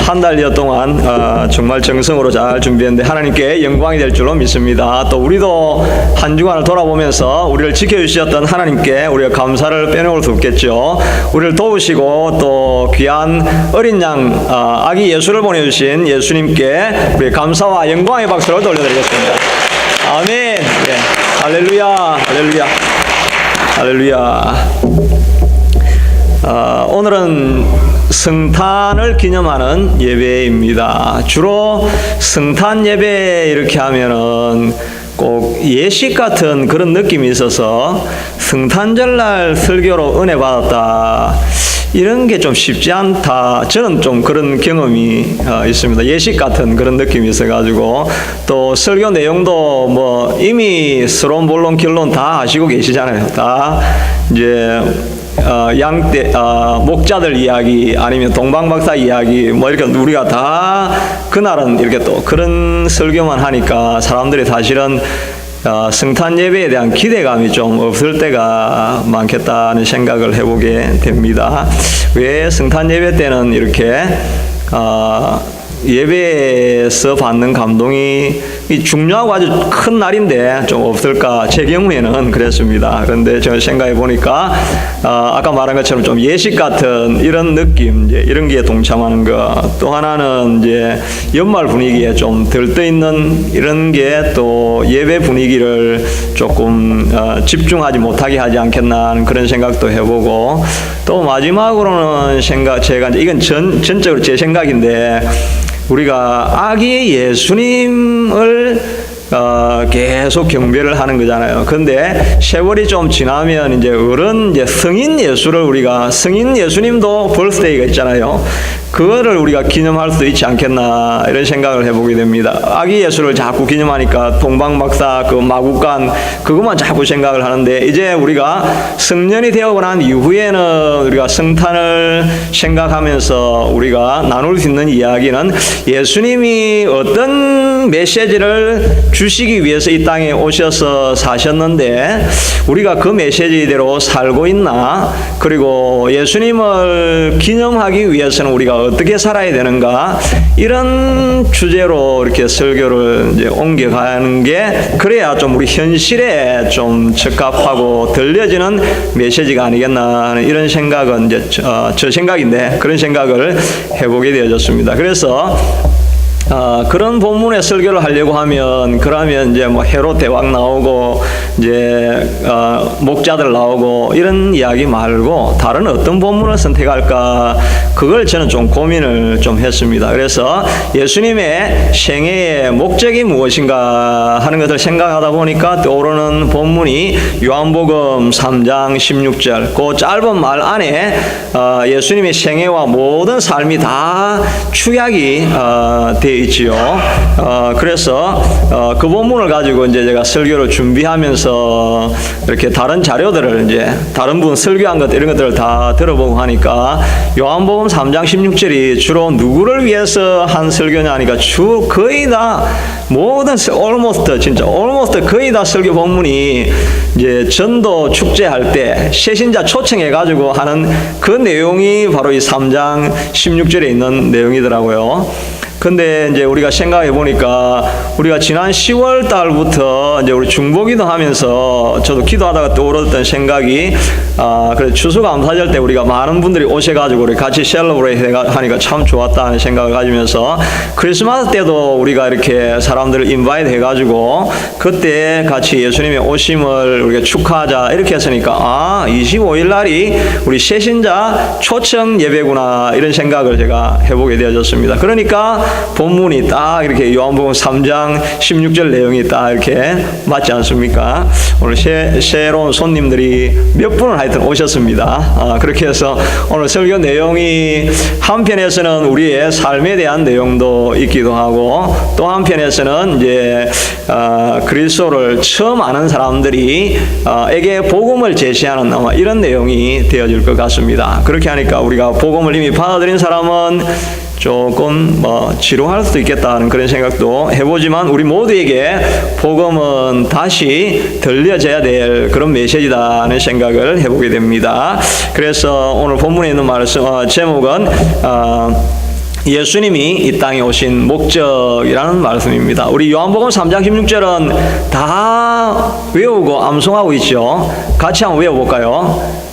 한 달여 동안 정말 정성으로 잘 준비했는데 하나님께 영광이 될 줄로 믿습니다. 또 우리도 한 주간을 돌아보면서 우리를 지켜주셨던 하나님께 우리가 감사를 빼놓을 수 없겠죠. 우리를 도우시고 또 귀한 어린 양 아기 예수를 보내주신 예수님께 우리 감사와 영광의 박수를 돌려드리겠습니다. 아멘. 네. 할렐루야, 할렐루야, 할렐루야. 오늘은 성탄을 기념하는 예배입니다. 주로 성탄 예배 이렇게 하면은 꼭 예식 같은 그런 느낌이 있어서 성탄절날 설교로 은혜 받았다, 이런 게 좀 쉽지 않다. 저는 좀 그런 경험이 있습니다. 예식 같은 그런 느낌이 있어가지고, 또 설교 내용도 뭐 이미 서론 본론 결론 다 아시고 계시잖아요. 다 이제 목자들 이야기 아니면 동방박사 이야기 뭐 이렇게 우리가 다 그날은 이렇게 또 그런 설교만 하니까 사람들이 사실은 성탄 예배에 대한 기대감이 좀 없을 때가 많겠다는 생각을 해보게 됩니다. 왜 성탄 예배 때는 이렇게 예배에서 받는 감동이 중요하고 아주 큰 날인데 좀 없을까? 제 경우에는 그랬습니다. 그런데 제가 생각해 보니까 아까 말한 것처럼 좀 예식 같은 이런 느낌, 이제 이런 게 동참하는 거. 또 하나는 이제 연말 분위기에 좀 들떠있는 이런 게 또 예배 분위기를 조금 집중하지 못하게 하지 않겠나 하는 그런 생각도 해보고, 또 마지막으로는 제가 이제 이건 전적으로 제 생각인데, 우리가 아기 예수님을 계속 경배를 하는 거잖아요. 근데 세월이 좀 지나면 이제 이제 성인 예수를 우리가, 성인 예수님도 벌스데이가 있잖아요. 그거를 우리가 기념할 수 있지 않겠나 이런 생각을 해보게 됩니다. 아기 예수를 자꾸 기념하니까 동방박사 그 마국간 그것만 자꾸 생각을 하는데, 이제 우리가 성년이 되어고 난 이후에는 우리가 성탄을 생각하면서 우리가 나눌 수 있는 이야기는 예수님이 어떤 메시지를 주시기 위해서 이 땅에 오셔서 사셨는데 우리가 그 메시지대로 살고 있나, 그리고 예수님을 기념하기 위해서는 우리가 어떻게 살아야 되는가, 이런 주제로 이렇게 설교를 이제 옮겨가는 게 그래야 좀 우리 현실에 좀 적합하고 들려지는 메시지가 아니겠나 하는 이런 생각은 이제 저 생각인데 그런 생각을 해보게 되어졌습니다. 그래서 그런 본문의 설교를 하려고 하면, 그러면 이제 뭐 헤롯 대왕 나오고 이제 목자들 나오고 이런 이야기 말고 다른 어떤 본문을 선택할까, 그걸 저는 좀 고민을 좀 했습니다. 그래서 예수님의 생애의 목적이 무엇인가 하는 것을 생각하다 보니까 떠오르는 본문이 요한복음 3장 16절, 그 짧은 말 안에 예수님의 생애와 모든 삶이 다 축약이 되어 있지요. 그래서 그 본문을 가지고 이제 제가 설교를 준비하면서 이렇게 다른 자료들을 이제 다른 분 설교한 것 이런 것들을 다 들어보고 하니까 요한복음 3장 16절이 주로 누구를 위해서 한 설교냐 하니까 거의 다 모든 almost 거의 다 설교 본문이 이제 전도 축제할 때 새신자 초청해 가지고 하는 그 내용이 바로 이 3장 16절에 있는 내용이더라고요. 근데 이제 우리가 생각해 보니까 우리가 지난 10월 달부터 이제 우리 중보기도 하면서 저도 기도하다가 떠오르던 생각이 그래 추수감사절 때 우리가 많은 분들이 오셔가지고 우리 같이 셀러브레이트 하니까 참 좋았다는 생각을 가지면서 크리스마스 때도 우리가 이렇게 사람들을 인바이트 해가지고 그때 같이 예수님의 오심을 우리가 축하하자 이렇게 했으니까 25일 날이 우리 새신자 초청 예배구나 이런 생각을 제가 해보게 되어졌습니다. 그러니까 본문이 딱 이렇게 요한복음 3장 16절 내용이 딱 이렇게 맞지 않습니까? 오늘 새로운 손님들이 몇 분을 하여튼 오셨습니다. 그렇게 해서 오늘 설교 내용이 한편에서는 우리의 삶에 대한 내용도 있기도 하고, 또 한편에서는 이제 그리스도를 처음 아는 사람들이 에게 복음을 제시하는 아마 이런 내용이 되어질 것 같습니다. 그렇게 하니까 우리가 복음을 이미 받아들인 사람은 조금 지루할 수도 있겠다는 그런 생각도 해보지만, 우리 모두에게 복음은 다시 들려져야 될 그런 메시지다는 생각을 해보게 됩니다. 그래서 오늘 본문에 있는 말씀 제목은 예수님이 이 땅에 오신 목적이라는 말씀입니다. 우리 요한복음 3장 16절은 다 외우고 암송하고 있죠. 같이 한번 외워볼까요?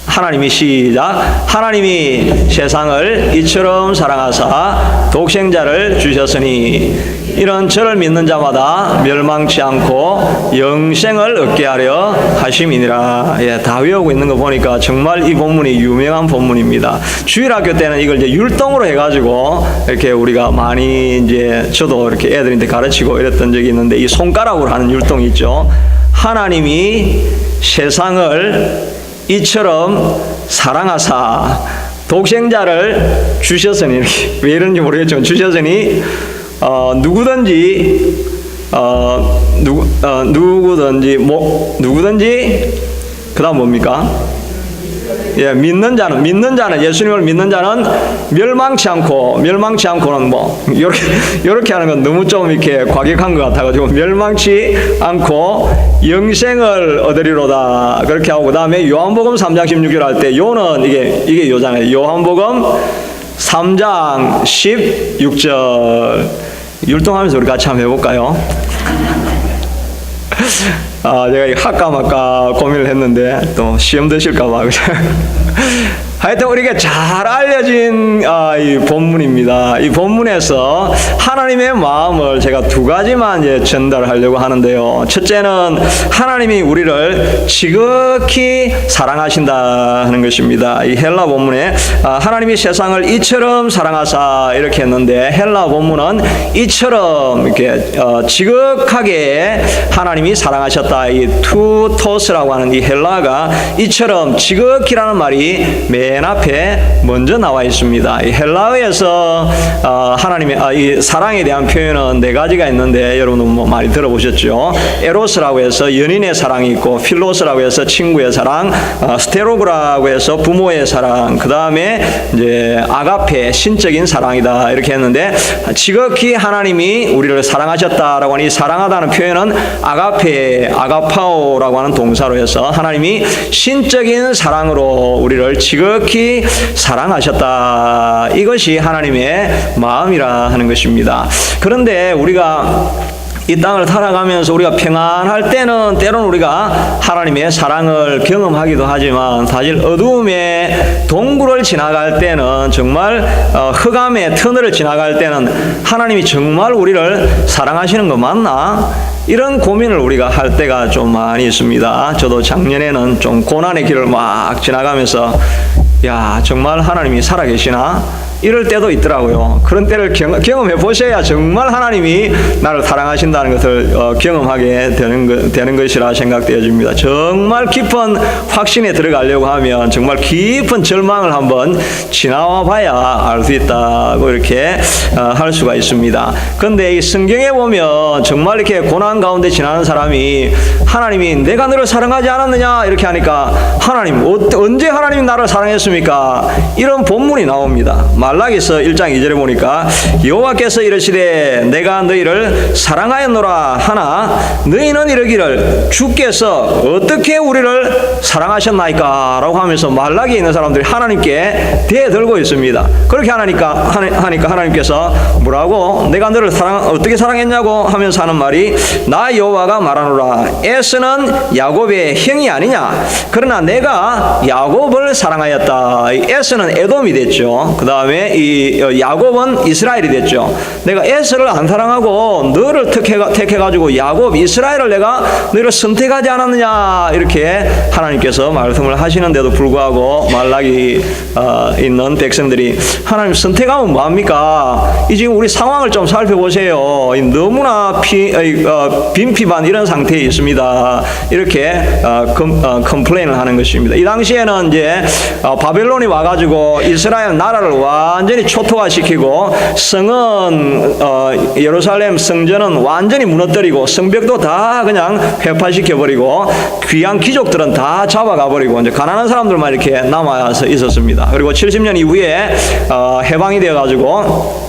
하나님이 시작. 하나님이 세상을 이처럼 사랑하사 독생자를 주셨으니 이런 저를 믿는 자마다 멸망치 않고 영생을 얻게 하려 하심이니라. 예, 다 외우고 있는 거 보니까 정말 이 본문이 유명한 본문입니다. 주일학교 때는 이걸 이제 율동으로 해가지고 이렇게 우리가 많이 이제 저도 이렇게 애들한테 가르치고 이랬던 적이 있는데, 이 손가락으로 하는 율동이 있죠. 하나님이 세상을 이처럼 사랑하사 독생자를 주셨으니, 이렇게 왜 이런지 모르겠지만 주셨으니 누구든지 그다음 뭡니까? 예, 믿는 자는 예수님을 믿는 자는 멸망치 않고는 뭐 이렇게 하는 건 너무 좀 이렇게 과격한 것 같아가지고 멸망치 않고 영생을 얻으리로다 그렇게 하고, 그다음에 요한복음 3장 16절 할 때 요는 이게 요잖아요. 요한복음 3장 16절 율동하면서 우리 같이 한번 해볼까요? 제가 할까 말까 고민을 했는데 또 시험 드실까봐. 하여튼 우리에게 잘 알려진 이 본문입니다. 이 본문에서 하나님의 마음을 제가 두 가지만 이제 전달하려고 하는데요. 첫째는 하나님이 우리를 지극히 사랑하신다 하는 것입니다. 이 헬라 본문에 하나님이 세상을 이처럼 사랑하사 이렇게 했는데, 헬라 본문은 이처럼 이렇게 지극하게 하나님이 사랑하셨다. 이 투토스라고 하는 이 헬라가 이처럼 지극히라는 말이 맨 앞에 먼저 나와 있습니다. 이 헬라어에서 하나님의 이 사랑에 대한 표현은 네 가지가 있는데 여러분은 뭐 많이 들어보셨죠. 에로스라고 해서 연인의 사랑이 있고, 필로스라고 해서 친구의 사랑, 스테로그라고 해서 부모의 사랑, 그 다음에 이제 아가페 신적인 사랑이다 이렇게 했는데, 지극히 하나님이 우리를 사랑하셨다라고 하는 이 사랑하다는 표현은 아가파오라고 하는 동사로 해서 하나님이 신적인 사랑으로 우리를 지극히 사랑하셨다. 이것이 하나님의 마음이라 하는 것입니다. 그런데 우리가 이 땅을 살아가면서 우리가 평안할 때는 때로는 우리가 하나님의 사랑을 경험하기도 하지만, 사실 어두움의 동굴을 지나갈 때는, 정말 흑암의 터널을 지나갈 때는 하나님이 정말 우리를 사랑하시는 거 맞나? 이런 고민을 우리가 할 때가 좀 많이 있습니다. 저도 작년에는 좀 고난의 길을 막 지나가면서 야, 정말 하나님이 살아계시나? 이럴 때도 있더라고요. 그런 때를 경험해 보셔야 정말 하나님이 나를 사랑하신다는 것을 경험하게 되는 것이라 생각되어집니다. 정말 깊은 확신에 들어가려고 하면 정말 깊은 절망을 한번 지나와 봐야 알 수 있다고 이렇게 할 수가 있습니다. 그런데 이 성경에 보면 정말 이렇게 고난 가운데 지나는 사람이 하나님이 내가 너를 사랑하지 않았느냐 이렇게 하니까, 하나님 언제 하나님이 나를 사랑했습니까? 이런 본문이 나옵니다. 말라기서 1장 2절에 보니까 여호와께서 이르시되 내가 너희를 사랑하였노라 하나 너희는 이르기를 주께서 어떻게 우리를 사랑하셨나이까 라고 하면서 말라기에 있는 사람들이 하나님께 대들고 있습니다. 그렇게 하니까 하나님께서 뭐라고? 내가 너를 어떻게 사랑했냐고 하면서 하는 말이, 나 여호와가 말하노라 에스는 야곱의 형이 아니냐, 그러나 내가 야곱을 사랑하였다. 에스는 에돔이 됐죠. 그 다음에 이 야곱은 이스라엘이 됐죠. 내가 에서를 안 사랑하고 너를 택해가지고 야곱, 이스라엘을 내가 너를 선택하지 않았느냐 이렇게 하나님께서 말씀을 하시는데도 불구하고 말라기 있는 백성들이 하나님 선택하면 뭐합니까? 이 지금 우리 상황을 좀 살펴보세요. 너무나 빈피반 이런 상태에 있습니다. 이렇게 컴플레인을 하는 것입니다. 이 당시에는 이제 바벨론이 와가지고 이스라엘 나라를 완전히 초토화시키고, 성은 예루살렘 성전은 완전히 무너뜨리고 성벽도 다 그냥 회파시켜버리고 귀한 귀족들은 다 잡아가버리고 이제 가난한 사람들만 이렇게 남아서 있었습니다. 그리고 70년 이후에 해방이 되어가지고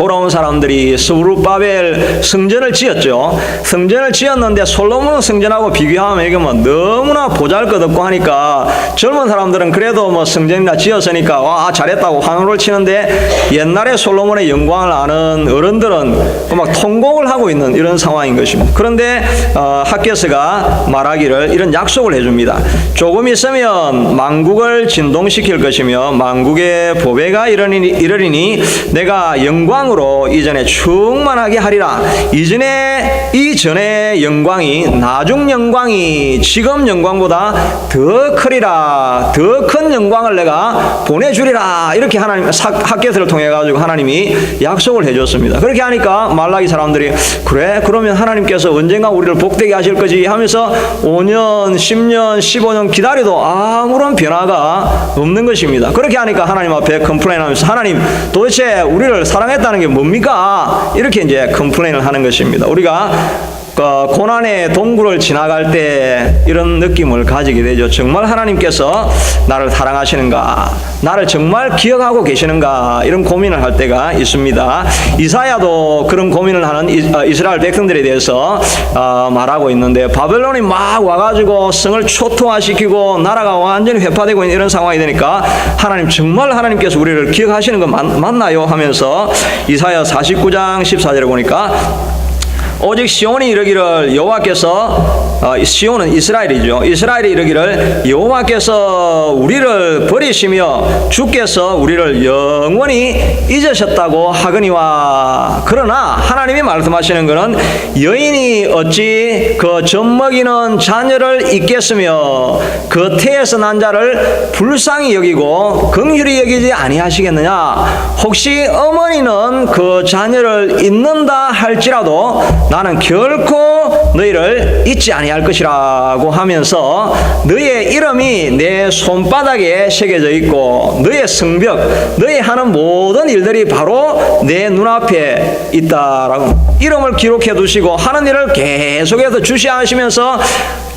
돌아온 사람들이 스부르바벨 성전을 지었죠. 성전을 지었는데 솔로몬 성전하고 비교하면 이게 뭐 너무나 보잘것없고 하니까 젊은 사람들은 그래도 뭐 성전이나 지었으니까 와 잘했다고 환호를 치는데 옛날에 솔로몬의 영광을 아는 어른들은 막 통곡을 하고 있는 이런 상황인 것입니다. 그런데 학개서가 말하기를 이런 약속을 해줍니다. 조금 있으면 만국을 진동시킬 것이며 만국의 보배가 이르리니 내가 영광으로 이전에 충만하게 하리라. 이전의 영광이 나중 영광이 지금 영광보다 더 크리라. 더 큰 영광을 내가 보내주리라. 이렇게 하나님 학개서를 통해 가지고 하나님이 약속을 해줬습니다. 그렇게 하니까 말라기 사람들이 그래 그러면 하나님께서 언젠가 우리를 복되게 하실 거지 하면서 5년 10년 15년 기다려도 아무런 변화가 없는 것입니다. 그렇게 하니까 하나님 앞에 컴플레인하면서 하나님 도대체 우리를 사랑했다는 게 뭡니까? 이렇게 이제 컴플레인을 하는 것입니다. 우리가 고난의 동굴을 지나갈 때 이런 느낌을 가지게 되죠. 정말 하나님께서 나를 사랑하시는가? 나를 정말 기억하고 계시는가? 이런 고민을 할 때가 있습니다. 이사야도 그런 고민을 하는 이스라엘 백성들에 대해서 말하고 있는데 바벨론이 막 와가지고 성을 초토화시키고 나라가 완전히 회파되고 있는 이런 상황이 되니까 하나님 정말 하나님께서 우리를 기억하시는 거 맞나요? 하면서 이사야 49장 14절에 보니까 오직 시온이 이르기를 여호와께서 시온은 이스라엘이죠. 이스라엘이 이르기를 여호와께서 우리를 버리시며 주께서 우리를 영원히 잊으셨다고 하거니와. 그러나 하나님이 말씀하시는 것은 여인이 어찌 그 젖먹이는 자녀를 잊겠으며 그 태에서 난 자를 불쌍히 여기고 긍휼히 여기지 아니하시겠느냐. 혹시 어머니는 그 자녀를 잊는다 할지라도 나는 결코 너희를 잊지 아니할 것이라고 하면서 너희의 이름이 내 손바닥에 새겨져 있고 너희의 성벽 너희 하는 모든 일들이 바로 내 눈앞에 있다라고 이름을 기록해 두시고 하는 일을 계속해서 주시하시면서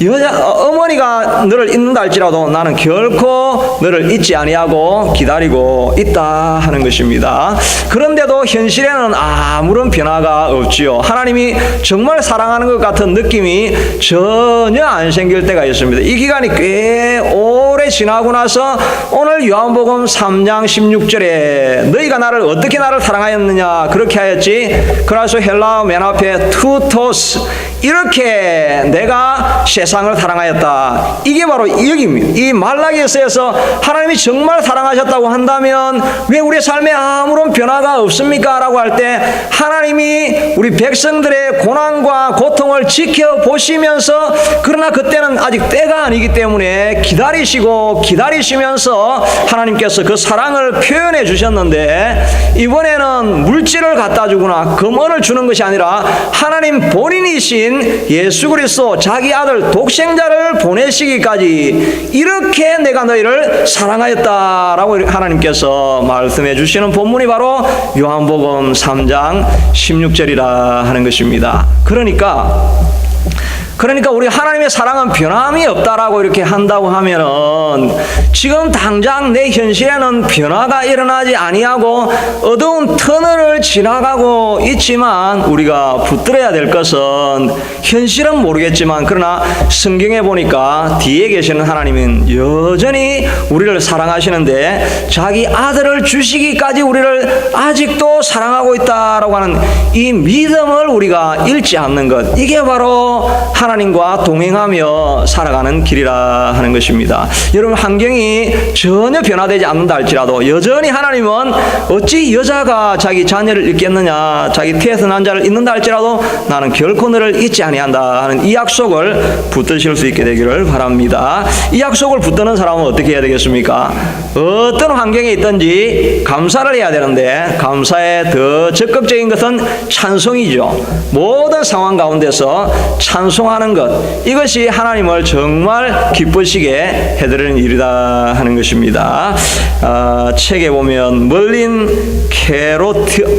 어머니가 너를 잊는다 할지라도 나는 결코 너를 잊지 아니하고 기다리고 있다 하는 것입니다. 그런데도 현실에는 아무런 변화가 없지요. 하나님이 정말 사랑하는 것 같은 느낌이 전혀 안 생길 때가 있습니다. 이 기간이 꽤 오래 지나고 나서 오늘 요한복음 3장 16절에 너희가 어떻게 나를 사랑하였느냐 그렇게 하였지. 그래서 헬라어 맨 앞에 투토스 이렇게 내가 세상을 사랑하였다. 이게 바로 여기입니다. 이 말라기서에서 하나님이 정말 사랑하셨다고 한다면 왜 우리의 삶에 아무런 변화가 없습니까? 라고 할 때 하나님이 우리 백성들의 고난과 고통을 지켜보시면서 그러나 그때는 아직 때가 아니기 때문에 기다리시면서 하나님께서 그 사랑을 표현해 주셨는데 이번에는 물질을 갖다 주거나 금원을 주는 것이 아니라 하나님 본인이신 예수 그리스도 자기 아들 독생자를 보내시기까지 이렇게 내가 너희를 사랑하였다라고 하나님께서 말씀해 주시는 본문이 바로 요한복음 3장 16절이라 하는 것입니다. 그러니까 우리 하나님의 사랑은 변함이 없다라고 이렇게 한다고 하면은 지금 당장 내 현실에는 변화가 일어나지 아니하고 어두운 터널을 지나가고 있지만 우리가 붙들어야 될 것은 현실은 모르겠지만 그러나 성경에 보니까 뒤에 계시는 하나님은 여전히 우리를 사랑하시는데 자기 아들을 주시기까지 우리를 아직도 사랑하고 있다라고 하는 이 믿음을 우리가 잃지 않는 것, 이게 바로 하나님과 동행하며 살아가는 길이라 하는 것입니다. 여러분, 환경이 전혀 변화되지 않는다 할지라도 여전히 하나님은 어찌 여자가 자기 자녀를 잊겠느냐, 자기 태에서 난 자를 잊는다 할지라도 나는 결코 너를 잊지 아니한다 하는 이 약속을 붙드실 수 있게 되기를 바랍니다. 이 약속을 붙드는 사람은 어떻게 해야 되겠습니까? 어떤 환경에 있든지 감사를 해야 되는데 감사의 더 적극적인 것은 찬송이죠. 모든 상황 가운데서 찬송하고 기도하는 것, 이것이 하나님을 정말 기쁘시게 해드리는 일이다 하는 것입니다. 책에 보면 멀린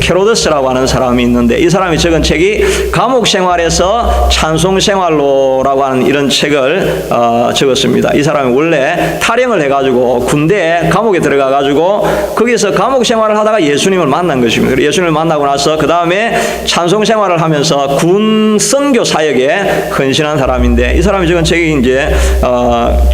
캐로더스라고 하는 사람이 있는데, 이 사람이 적은 책이 감옥 생활에서 찬송 생활로라고 하는 이런 책을 적었습니다. 이 사람이 원래 탈영을 해가지고 군대에 감옥에 들어가가지고 거기서 감옥 생활을 하다가 예수님을 만난 것입니다. 예수님을 만나고 나서 그 다음에 찬송 생활을 하면서 군 선교 사역에 헌신한 사람인데, 이 사람이 적은 책이 이제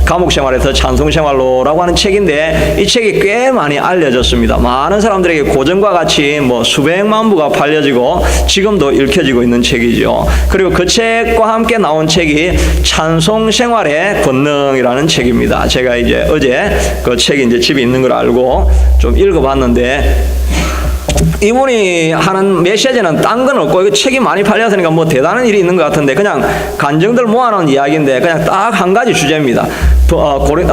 감옥 생활에서 찬송 생활로라고 하는 책인데, 이 책이 꽤 많이 알려졌습니다. 많은 사람들에게 고전과 같이 뭐 수백만 부가 팔려지고 지금도 읽혀지고 있는 책이죠. 그리고 그 책과 함께 나온 책이 찬송 생활의 권능이라는 책입니다. 제가 이제 어제 그 책이 이제 집에 있는 걸 알고 좀 읽어봤는데, 이분이 하는 메시지는 딴 건 없고, 이거 책이 많이 팔렸으니까 뭐 대단한 일이 있는 것 같은데, 그냥 간증들 모아놓은 이야기인데 그냥 딱 한 가지 주제입니다.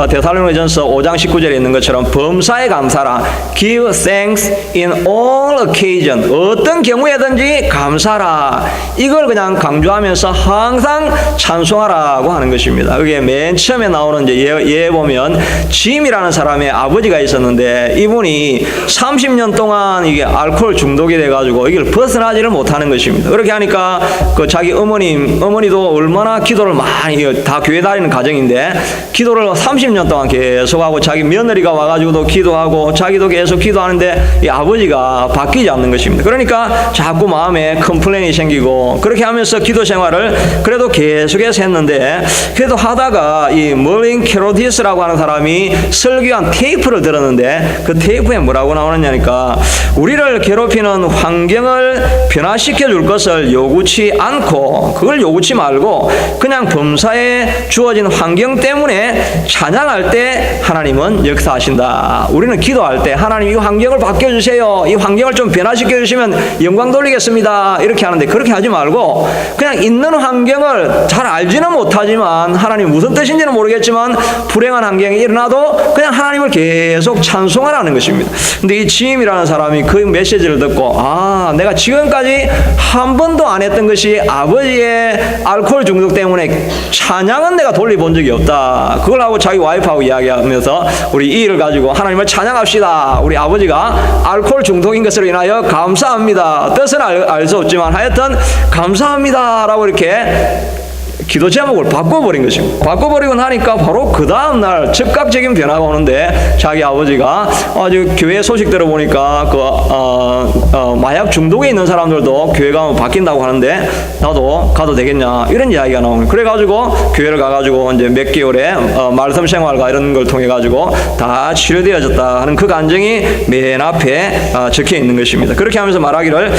데살로니가전서 5장 19절에 있는 것처럼 범사에 감사라, give thanks in all occasion, 어떤 경우에든지 감사라, 이걸 그냥 강조하면서 항상 찬송하라고 하는 것입니다. 그게 맨 처음에 나오는 이제 예에 보면 짐이라는 사람의 아버지가 있었는데, 이분이 30년 동안 이게 알코올 중독이 돼가지고 이걸 벗어나지를 못하는 것입니다. 그렇게 하니까 그 자기 어머니도 얼마나 기도를 많이, 다 교회 다니는 가정인데 기도를 30년 동안 계속하고, 자기 며느리가 와가지고도 기도하고 자기도 계속 기도하는데 이 아버지가 바뀌지 않는 것입니다. 그러니까 자꾸 마음에 컴플레인이 생기고, 그렇게 하면서 기도 생활을 그래도 계속해서 했는데, 그래도 하다가 이 멀린 캐로디스라고 하는 사람이 설교한 테이프를 들었는데, 그 테이프에 뭐라고 나오느냐니까, 우리를 괴롭히는 환경을 변화시켜 줄 것을 요구치 않고, 그걸 요구치 말고 그냥 범사에 주어진 환경 때문에 찬양할 때 하나님은 역사하신다. 우리는 기도할 때 하나님 이 환경을 바뀌어주세요, 이 환경을 좀 변화시켜 주시면 영광 돌리겠습니다, 이렇게 하는데, 그렇게 하지 말고 그냥 있는 환경을 잘 알지는 못하지만 하나님 무슨 뜻인지는 모르겠지만 불행한 환경이 일어나도 그냥 하나님을 계속 찬송하라는 것입니다. 근데 이 짐이라는 사람이 그 메시지를 듣고, 내가 지금까지 한 번도 안 했던 것이 아버지의 알코올 중독 때문에 찬양은 내가 돌려본 적이 없다. 그걸 하고 자기 와이프하고 이야기하면서 우리 이 일을 가지고 하나님을 찬양합시다. 우리 아버지가 알코올 중독인 것으로 인하여 감사합니다. 뜻은 알 수 없지만 하여튼 감사합니다라고 이렇게 기도 제목을 바꿔버린 것입니다. 바꿔버리고 나니까 바로 그 다음날 즉각적인 변화가 오는데, 자기 아버지가 아주 교회 소식 들어보니까 마약 중독에 있는 사람들도 교회 가면 바뀐다고 하는데 나도 가도 되겠냐, 이런 이야기가 나옵니다. 그래가지고 교회를 가가지고 이제 몇 개월에 말씀 생활과 이런 걸 통해 가지고 다 치료되어졌다 하는 그 간증이 맨 앞에 적혀 있는 것입니다. 그렇게 하면서 말하기를,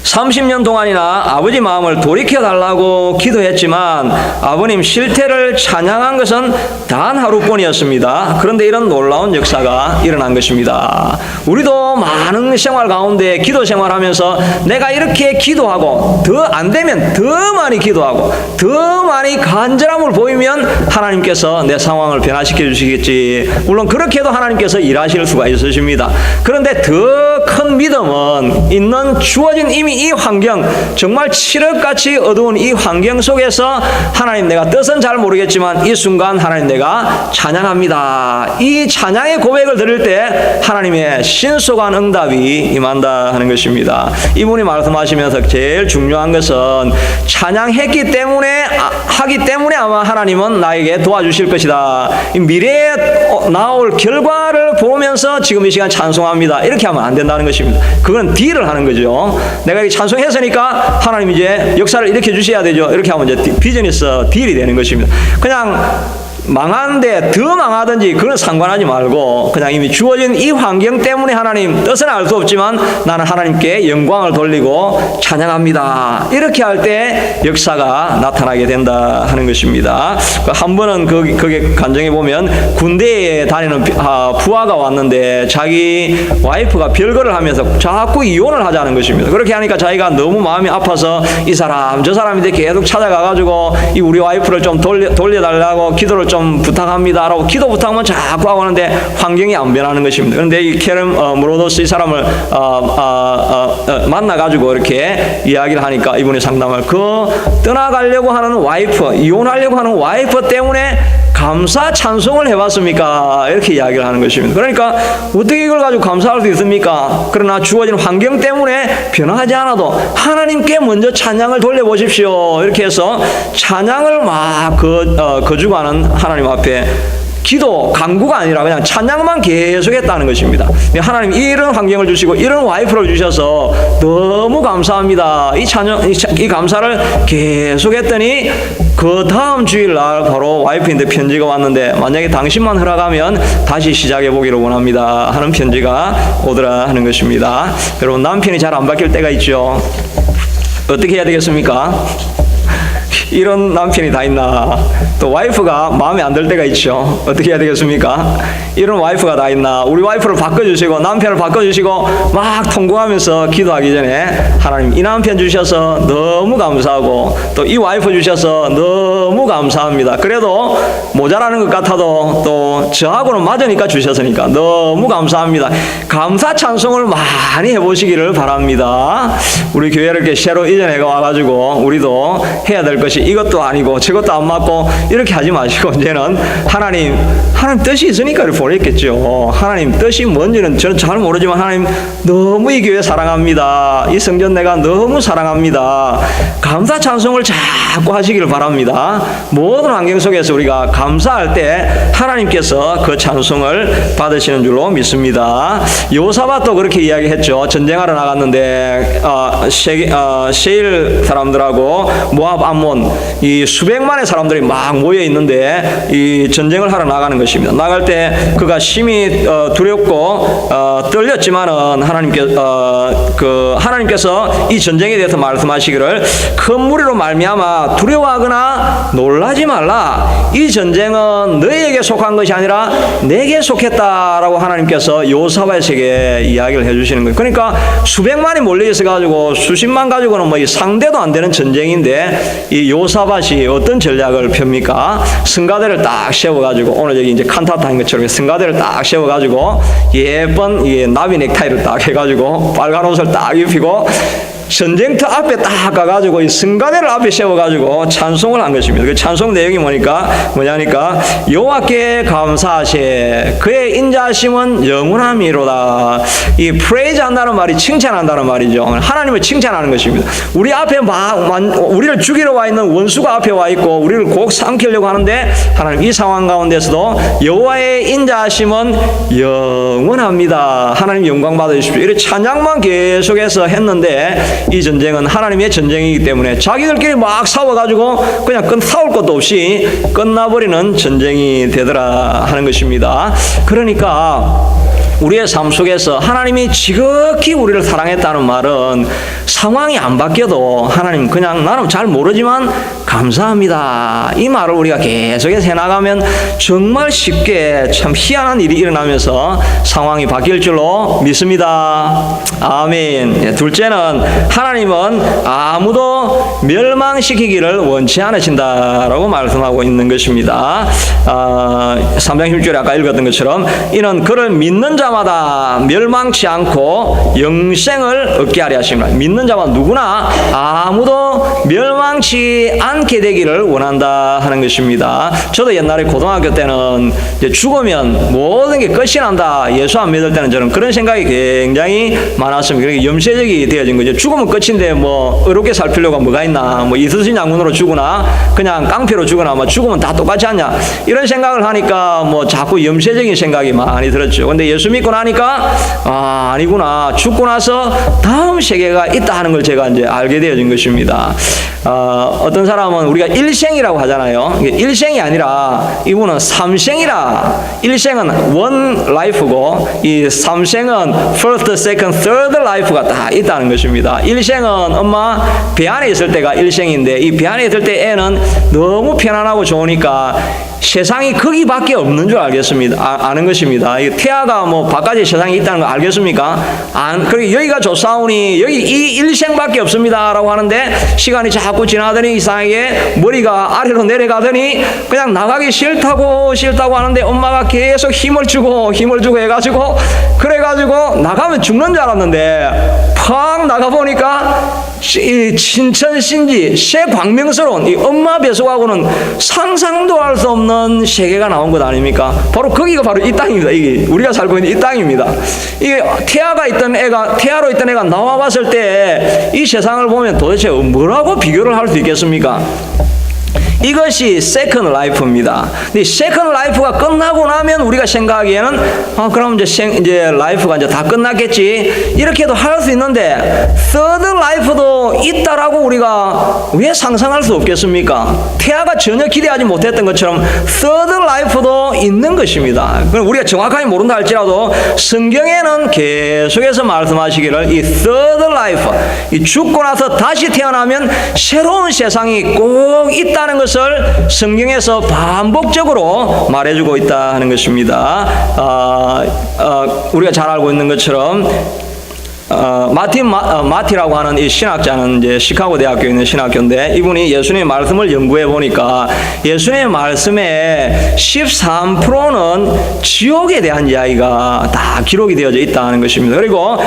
30년 동안이나 아버지 마음을 돌이켜달라고 기도했지만 아버님 실태를 찬양한 것은 단 하루뿐이었습니다. 그런데 이런 놀라운 역사가 일어난 것입니다. 우리도 많은 생활 가운데 기도 생활하면서 내가 이렇게 기도하고 더 안 되면 더 많이 기도하고 더 많이 간절함을 보이면 하나님께서 내 상황을 변화시켜 주시겠지. 물론 그렇게 해도 하나님께서 일하실 수가 있으십니다. 그런데 더 큰 믿음은 있는 주어진 이미 이 환경, 정말 칠흑같이 어두운 이 환경 속에서 하나님 내가 뜻은 잘 모르겠지만 이 순간 하나님 내가 찬양합니다. 이 찬양의 고백을 들을 때 하나님의 신속한 응답이 임한다 하는 것입니다. 이분이 말씀하시면서 제일 중요한 것은 찬양했기 때문에 하기 때문에 아마 하나님은 나에게 도와주실 것이다. 미래에 나올 결과를 보면서 지금 이 시간 찬송합니다, 이렇게 하면 안 된다는 것입니다. 그건 딜을 하는 거죠. 내가 이 찬송했으니까 하나님 이제 역사를 일으켜 주셔야 되죠. 이렇게 하면 이제 비즈니스 딜이 되는 것입니다. 그냥 망하는데 더 망하든지 그건 상관하지 말고 그냥 이미 주어진 이 환경 때문에 하나님 뜻은 알 수 없지만 나는 하나님께 영광을 돌리고 찬양합니다, 이렇게 할 때 역사가 나타나게 된다 하는 것입니다. 한 번은 거기 간증해 보면 군대에 다니는 부하가 왔는데 자기 와이프가 별거를 하면서 자꾸 이혼을 하자는 것입니다. 그렇게 하니까 자기가 너무 마음이 아파서 이 사람 저 사람인데 계속 찾아가가지고 이 우리 와이프를 좀 돌려달라고 기도를 좀 부탁합니다라고 기도 부탁만 자꾸 하고 하는데 환경이 안 변하는 것입니다. 그런데 이 캐럼 무로도스 이 사람을 만나가지고 이렇게 이야기를 하니까 이분이 상담을 떠나가려고 하는 와이프, 이혼하려고 하는 와이프 때문에 감사 찬송을 해봤습니까? 이렇게 이야기를 하는 것입니다. 그러니까 어떻게 이걸 가지고 감사할 수 있습니까? 그러나 주어진 환경 때문에 변화하지 않아도 하나님께 먼저 찬양을 돌려보십시오. 이렇게 해서 찬양을 막 거주하는 하나님 앞에 기도, 간구가 아니라 그냥 찬양만 계속했다는 것입니다. 하나님 이런 환경을 주시고 이런 와이프를 주셔서 너무 감사합니다. 이 감사를 계속했더니 그 다음 주일날 바로 와이프인데 편지가 왔는데 만약에 당신만 허락하면 다시 시작해 보기를 원합니다 하는 편지가 오더라 하는 것입니다. 여러분 남편이 잘 안 바뀔 때가 있죠. 어떻게 해야 되겠습니까? 이런 남편이 다 있나? 또 와이프가 마음에 안 들 때가 있죠. 어떻게 해야 되겠습니까? 이런 와이프가 다 있나? 우리 와이프를 바꿔주시고 남편을 바꿔주시고 막 통곡하면서 기도하기 전에 하나님 이 남편 주셔서 너무 감사하고 또 이 와이프 주셔서 너무 감사합니다. 그래도 모자라는 것 같아도 또 저하고는 맞으니까 주셨으니까 너무 감사합니다. 감사 찬송을 많이 해보시기를 바랍니다. 우리 교회를 이렇게 새로 이전해 와가지고 우리도 해야 될 것이 이것도 아니고 저것도 안 맞고 이렇게 하지 마시고 이제는 하나님 뜻이 있으니까 이렇게 보냈겠죠. 하나님 뜻이 뭔지는 저는 잘 모르지만 하나님 너무 이 교회 사랑합니다. 이 성전 내가 너무 사랑합니다. 감사 찬송을 자꾸 하시기를 바랍니다. 모든 환경 속에서 우리가 감사할 때 하나님께서 그 찬송을 받으시는 줄로 믿습니다. 요사밧도 그렇게 이야기했죠. 전쟁하러 나갔는데 세일 사람들하고 모압 암몬 이 수백만의 사람들이 막 모여 있는데 이 전쟁을 하러 나가는 것입니다. 나갈 때 그가 심히 두렵고 떨렸지만은 하나님께서 이 전쟁에 대해서 말씀하시기를 큰 무리로 말미암아 두려워하거나 놀라지 말라. 이 전쟁은 너희에게 속한 것이 아니라 내게 속했다라고 하나님께서 요사밧에게 이야기를 해주시는 거예요. 그러니까 수백만이 몰려 있어 가지고 수십만 가지고는 뭐 상대도 안 되는 전쟁인데 이 요사밧이 어떤 전략을 펴니까 승가대를 딱 세워가지고 오늘 여기 이제 칸타타 한 것처럼 승가대를 딱 세워가지고 예쁜 나비 넥타이를 딱 해가지고 빨간 옷을 딱 입히고 전쟁터 앞에 딱 가가지고 이 승가대를 앞에 세워가지고 찬송을 한 것입니다. 그 찬송 내용이 뭐냐니까 여호와께 감사하세 그의 인자하심은 영원함이로다. 이 praise 한다는 말이 칭찬한다는 말이죠. 하나님을 칭찬하는 것입니다. 우리 앞에 우리를 죽이러 와 있는 원수가 앞에 와 있고 우리를 꼭 삼키려고 하는데 하나님 이 상황 가운데서도 여호와의 인자하심은 영원합니다. 하나님 영광 받으십시오. 이렇게 찬양만 계속해서 했는데 이 전쟁은 하나님의 전쟁이기 때문에 자기들끼리 막 싸워가지고 그냥 싸울 것도 없이 끝나버리는 전쟁이 되더라 하는 것입니다. 그러니까 우리의 삶 속에서 하나님이 지극히 우리를 사랑했다는 말은 상황이 안 바뀌어도 하나님 그냥 나는 잘 모르지만 감사합니다. 이 말을 우리가 계속해서 해나가면 정말 쉽게 참 희한한 일이 일어나면서 상황이 바뀔 줄로 믿습니다. 아멘. 둘째는 하나님은 아무도 멸망시키기를 원치 않으신다라고 말씀하고 있는 것입니다. 3장 10절에 아까 읽었던 것처럼 이는 그를 믿는 자마다 멸망치 않고 영생을 얻게 하려 하십니다. 믿는 자마다 누구나 아무도 멸망치 않게 되기를 원한다 하는 것입니다. 저도 옛날에 고등학교 때는 이제 죽으면 모든 게 끝이 난다. 예수 안 믿을 때는 저는 그런 생각이 굉장히 많았습니다. 그러니까 염세적이 되어진 거죠. 죽으면 끝인데 뭐 어렵게 살 필요가 뭐가 있나. 뭐 이순신 장군으로 죽으나 그냥 깡패로 죽으나 뭐 죽으면 다 똑같지 않냐. 이런 생각을 하니까 뭐 자꾸 염세적인 생각이 많이 들었죠. 근데 예수 믿고 나니까 아니구나. 죽고 나서 다음 세계가 있다 하는 걸 제가 이제 알게 되어진 것입니다. 어떤 사람은 우리가 일생이라고 하잖아요. 일생이 아니라 이분은 삼생이라. 일생은 one life고 이 삼생은 first, second, third life가 다 있다는 것입니다. 일생은 엄마 배 안에 있을 때가 일생인데 이 배 안에 있을 때 애는 너무 편안하고 좋으니까 세상이 거기밖에 없는 줄 알겠습니다. 아는 것입니다. 이 태아가 뭐 바깥에 세상이 있다는 거 알겠습니까? 그리고 여기가 좋사오니 여기 이 일생밖에 없습니다라고 하는데 시간이 자꾸 지나더니 이상하게 머리가 아래로 내려가더니 그냥 나가기 싫다고 하는데 엄마가 계속 힘을 주고 해가지고 그래가지고 나가면 죽는 줄 알았는데 팍 나가보니까 이 친천신지 새 광명스러운 이 엄마 뱃속하고는 상상도 할 수 없는 세계가 나온 것 아닙니까? 바로 거기가 바로 이 땅입니다. 이게 우리가 살고 있는 이 땅입니다. 이게 태아로 있던 애가 나와봤을 때 이 세상을 보면 도대체 뭐라고 비교를 할 수 있겠습니까? 이것이 세컨드 라이프입니다. 근데 세컨드 라이프가 끝나고 나면 우리가 생각하기에는 그럼 이제 라이프가 이제 다 끝났겠지 이렇게도 할 수 있는데 서드 라이프도 있다라고 우리가 왜 상상할 수 없겠습니까? 태아가 전혀 기대하지 못했던 것처럼 서드 라이프도 있는 것입니다. 그럼 우리가 정확하게 모른다 할지라도 성경에는 계속해서 말씀하시기를 이 서드 라이프, 이 죽고 나서 다시 태어나면 새로운 세상이 꼭 있다는 것을 성경에서 반복적으로 말해주고 있다 하는 것입니다. 우리가 잘 알고 있는 것처럼 마티라고 하는 이 신학자는 이제 시카고 대학교에 있는 신학교인데 이분이 예수님의 말씀을 연구해 보니까 예수님의 말씀에 13%는 지옥에 대한 이야기가 다 기록이 되어져 있다는 것입니다. 그리고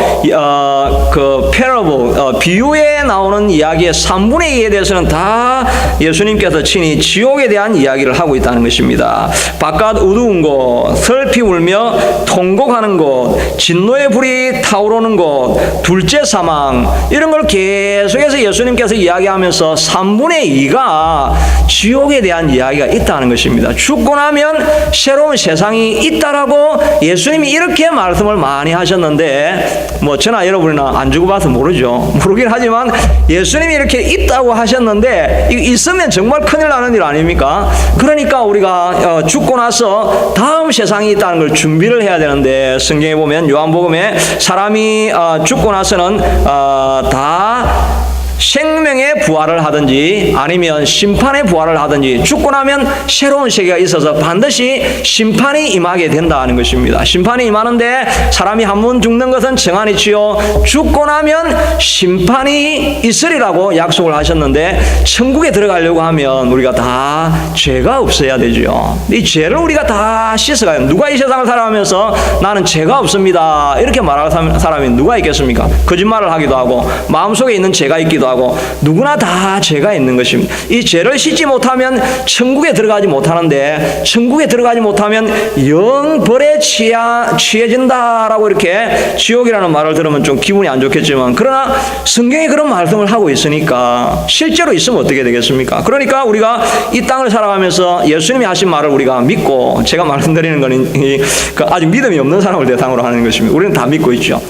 그 패러블 비유에 나오는 이야기의 3분의 2에 대해서는 다 예수님께서 친히 지옥에 대한 이야기를 하고 있다는 것입니다. 바깥 어두운 곳, 슬피 울며 통곡하는 곳, 진노의 불이 타오르는 곳, 둘째 사망, 이런 걸 계속해서 예수님께서 이야기하면서 3분의 2가 지옥에 대한 이야기가 있다는 것입니다. 죽고 나면 새로운 세상이 있다라고 예수님이 이렇게 말씀을 많이 하셨는데 뭐 저나 여러분이나 안 죽어봐서 모르긴 하지만 예수님이 이렇게 있다고 하셨는데 있으면 정말 큰일 나는 일 아닙니까? 그러니까 우리가 죽고 나서 다음 세상이 있다는 걸 준비를 해야 되는데 성경에 보면 요한복음에 사람이 죽고 나서는 다 생명의 부활을 하든지 아니면 심판의 부활을 하든지 죽고 나면 새로운 세계가 있어서 반드시 심판이 임하게 된다는 것입니다. 심판이 임하는데 사람이 한 번 죽는 것은 정한이지요. 죽고 나면 심판이 있으리라고 약속을 하셨는데 천국에 들어가려고 하면 우리가 다 죄가 없어야 되죠. 이 죄를 우리가 다 씻어가요. 누가 이 세상을 살아가면서 나는 죄가 없습니다 이렇게 말할 사람이 누가 있겠습니까? 거짓말을 하기도 하고 마음속에 있는 죄가 있기도 하고 누구나 다 죄가 있는 것입니다. 이 죄를 씻지 못하면 천국에 들어가지 못하는데 천국에 들어가지 못하면 영벌에 취해진다라고 이렇게 지옥이라는 말을 들으면 좀 기분이 안 좋겠지만 그러나 성경이 그런 말씀을 하고 있으니까 실제로 있으면 어떻게 되겠습니까? 그러니까 우리가 이 땅을 살아가면서 예수님이 하신 말을 우리가 믿고 제가 말씀드리는 거는 아직 믿음이 없는 사람을 대상으로 하는 것입니다. 우리는 다 믿고 있죠.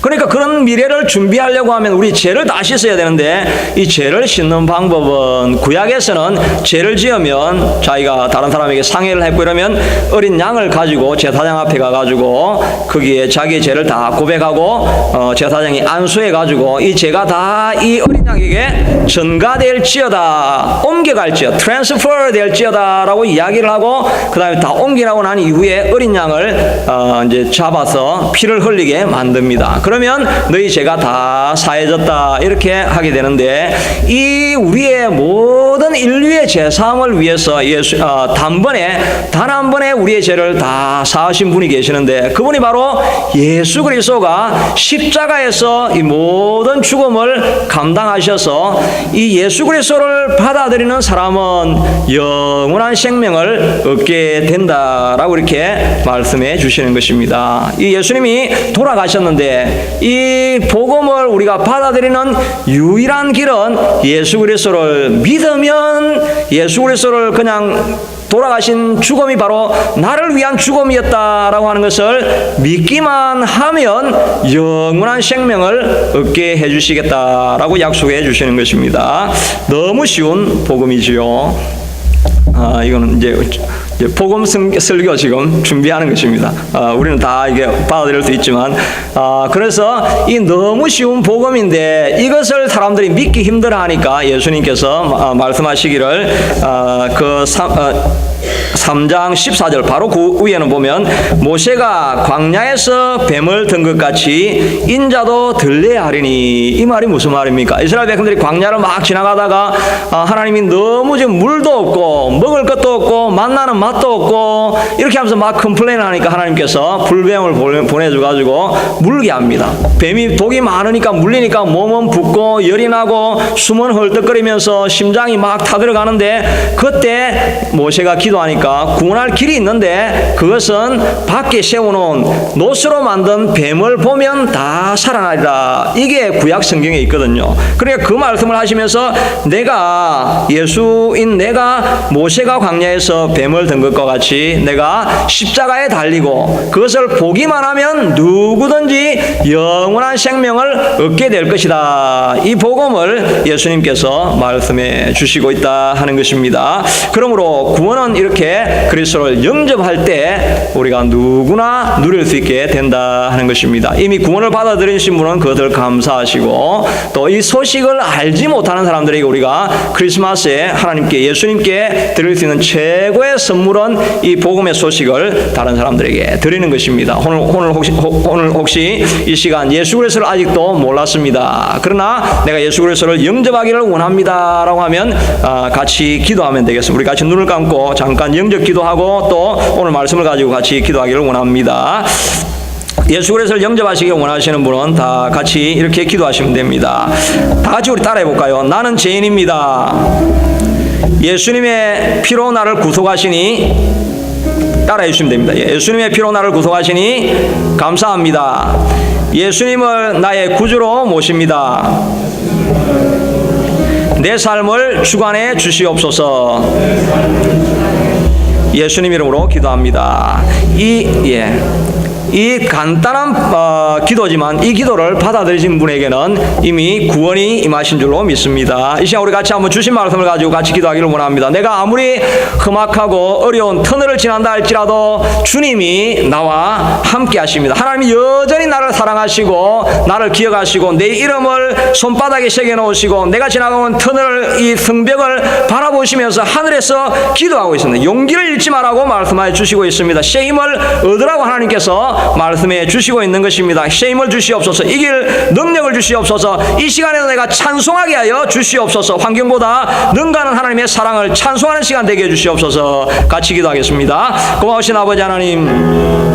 그러니까 그런 미래를 준비하려고 하면 우리 죄를 다 씻어야 되는데 이 죄를 씻는 방법은 구약에서는 죄를 지으면 자기가 다른 사람에게 상해를 했고 이러면 어린 양을 가지고 제사장 앞에 가가지고 거기에 자기의 죄를 다 고백하고 제사장이 안수해 가지고 이 죄가 다 이 어린 양에게 전가될지어다, 옮겨갈지어다, 트랜스퍼 될지어다라고 이야기를 하고 그 다음에 다 옮기라고 난 이후에 어린 양을 이제 잡아서 피를 흘리게 만듭니다. 그러면 너희 죄가 다 사해졌다 이렇게 하게 되는데 이 우리의 모든 인류의 죄사함을 위해서 단 한 번에 우리의 죄를 다 사하신 분이 계시는데 그분이 바로 예수 그리스도가 십자가에서 이 모든 죽음을 감당하셔서 이 예수 그리스도를 받아들이는 사람은 영원한 생명을 얻게 된다라고 이렇게 말씀해 주시는 것입니다. 이 예수님이 돌아가셨는데 이 복음을 우리가 받아들이는 유일한 길은 예수 그리스도를 믿으면 예수 그리스도를 그냥 돌아가신 죽음이 바로 나를 위한 죽음이었다라고 하는 것을 믿기만 하면 영원한 생명을 얻게 해주시겠다라고 약속해 주시는 것입니다. 너무 쉬운 복음이지요. 이거는 이제 이제 복음 설교 지금 준비하는 것입니다. 우리는 다 이게 받아들일 수 있지만, 그래서 이 너무 쉬운 복음인데 이것을 사람들이 믿기 힘들어하니까 예수님께서 말씀하시기를 3장 14절 바로 그 위에는 보면 모세가 광야에서 뱀을 든 것 같이 인자도 들려야 하리니, 이 말이 무슨 말입니까? 이스라엘 백성들이 광야를 막 지나가다가 하나님이 너무 지금 물도 없고 먹을 것도 없고 만나는 맛도 없고 이렇게 하면서 막 컴플레인 하니까 하나님께서 불뱀을 보내줘가지고 물게 합니다. 뱀이 독이 많으니까 물리니까 몸은 붓고 열이 나고 숨은 헐떡거리면서 심장이 막 타들어가는데, 그때 모세가 기도하니까 구원할 길이 있는데 그것은 밖에 세워놓은 놋으로 만든 뱀을 보면 다 살아나리라. 이게 구약 성경에 있거든요. 그러니까 그 말씀을 하시면서 내가 예수인 내가 모세가 광야에서 뱀을 든 것과 같이 내가 십자가에 달리고 그것을 보기만 하면 누구든지 영원한 생명을 얻게 될 것이다. 이 복음을 예수님께서 말씀해 주시고 있다 하는 것입니다. 그러므로 구원은 이렇게 그리스도를 영접할 때 우리가 누구나 누릴 수 있게 된다 하는 것입니다. 이미 구원을 받아들이신 분은 그것을 감사하시고, 또 이 소식을 알지 못하는 사람들에게 우리가 크리스마스에 하나님께 예수님께 드릴 수 있는 최고의 선물은 이 복음의 소식을 다른 사람들에게 드리는 것입니다. 오늘 혹시 이 시간 예수 그리스도를 아직도 몰랐습니다. 그러나 내가 예수 그리스도를 영접하기를 원합니다라고 하면 같이 기도하면 되겠습니다. 우리 같이 눈을 감고 잠깐 영접 기도하고 또 오늘 말씀을 가지고 같이 기도하기를 원합니다. 예수 그리스도를 영접하시기 원하시는 분은 다 같이 이렇게 기도하시면 됩니다. 다 같이 우리 따라해 볼까요? 나는 죄인입니다. 예수님의 피로 나를 구속하시니, 따라해 주시면 됩니다. 예수님의 피로 나를 구속하시니 감사합니다. 예수님을 나의 구주로 모십니다. 내 삶을 주관해 주시옵소서. 예수님 이름으로 기도합니다. 이 간단한 기도지만 이 기도를 받아들이신 분에게는 이미 구원이 임하신 줄로 믿습니다. 이 시간 우리 같이 한번 주신 말씀을 가지고 같이 기도하기를 원합니다. 내가 아무리 험악하고 어려운 터널을 지난다 할지라도 주님이 나와 함께 하십니다. 하나님이 여전히 나를 사랑하시고 나를 기억하시고 내 이름을 손바닥에 새겨놓으시고 내가 지나가는 터널, 이 성벽을 바라보시면서 하늘에서 기도하고 있습니다. 용기를 잃지 말라고 말씀하여 주시고 있습니다. 쉐임을 얻으라고 하나님께서 말씀해 주시고 있는 것입니다. 쉐임을 주시옵소서. 이길 능력을 주시옵소서. 이 시간에도 내가 찬송하게 하여 주시옵소서. 환경보다 능가하는 하나님의 사랑을 찬송하는 시간 되게 해주시옵소서. 같이 기도하겠습니다. 고마우신 아버지 하나님,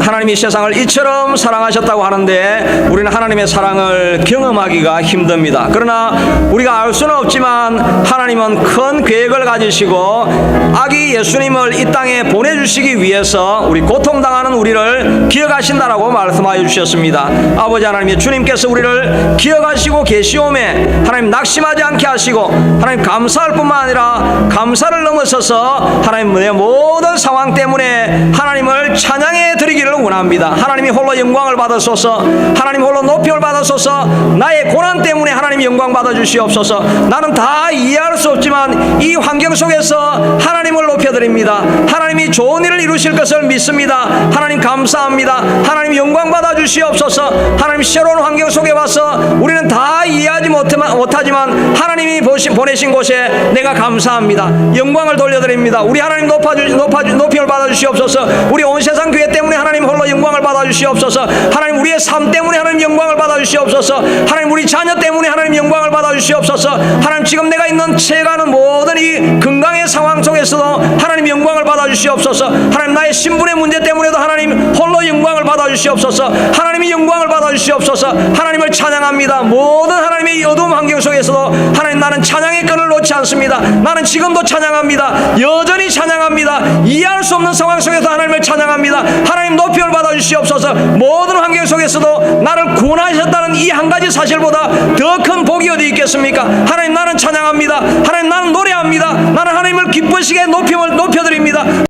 하나님이 세상을 이처럼 사랑하셨다고 하는데 우리는 하나님의 사랑을 경험하기가 힘듭니다. 그러나 우리가 알 수는 없지만 하나님은 큰 계획을 가지시고 아기 예수님을 이 땅에 보내주시기 위해서 우리 고통당하는 우리를 기억하신다라고 말씀하여 주셨습니다. 아버지 하나님, 주님께서 우리를 기억하시고 계시오매 하나님 낙심하지 않게 하시고 하나님 감사할 뿐만 아니라 감사를 넘어서서 하나님 내 모든 상황 때문에 하나님을 찬양해 드리기를 원합니다. 하나님이 홀로 영광을 받으소서. 하나님 홀로 높임을 받으소서. 나의 고난 때문에 하나님 영광 받아주시옵소서. 나는 다 이해할 수 없지만 이 환경 속에서 하나님을 높여드립니다. 하나님이 좋은 일을 이루실 것을 믿습니다. 하나님 감사합니다. 하나님 영광 받아주시옵소서. 하나님 새로운 환경 속에 와서 우리는 다 이해하지 못하지만 하나님이 보내신 곳에 내가 감사합니다. 영광을 돌려드립니다. 우리 하나님 높임을 받아주시옵소서. 우리 온 세상 교회 때문에 하나님 홀로 영광을 받아주시옵소서. 하나님 우리의 삶 때문에 하나님 영광을 받아주시옵소서. 하나님 우리 자녀 때문에 하나님 영광을 받아주시옵소서. 하나님 지금 내가 있는 채가는 모든 이 건강의 상황 속에서도 하나님 영광을 받아주시옵소서. 하나님 나의 신분의 문제 때문에도 하나님 홀로 영광을 받아주시옵소서. 하나님이 영광을 받아주시옵소서. 하나님을 찬양합니다. 모든 하나님의 이 어두운 환경 속에서도 하나님 나는 찬양의 끈을 놓지 않습니다. 나는 지금도 찬양합니다. 여전히 찬양합니다. 이해할 수 없는 상황 속에서 하나님을 찬양합니다. 하나님 높임을 받아주시옵소서. 모든 환경 속에서도 나를 구원하셨다는 이 한 가지 사실보다 더 큰 복이 어디 있겠습니까? 하나님 나는 찬양합니다. 하나님 나는 노래합니다. 나는 하나님을 기쁘시게 높여드립니다.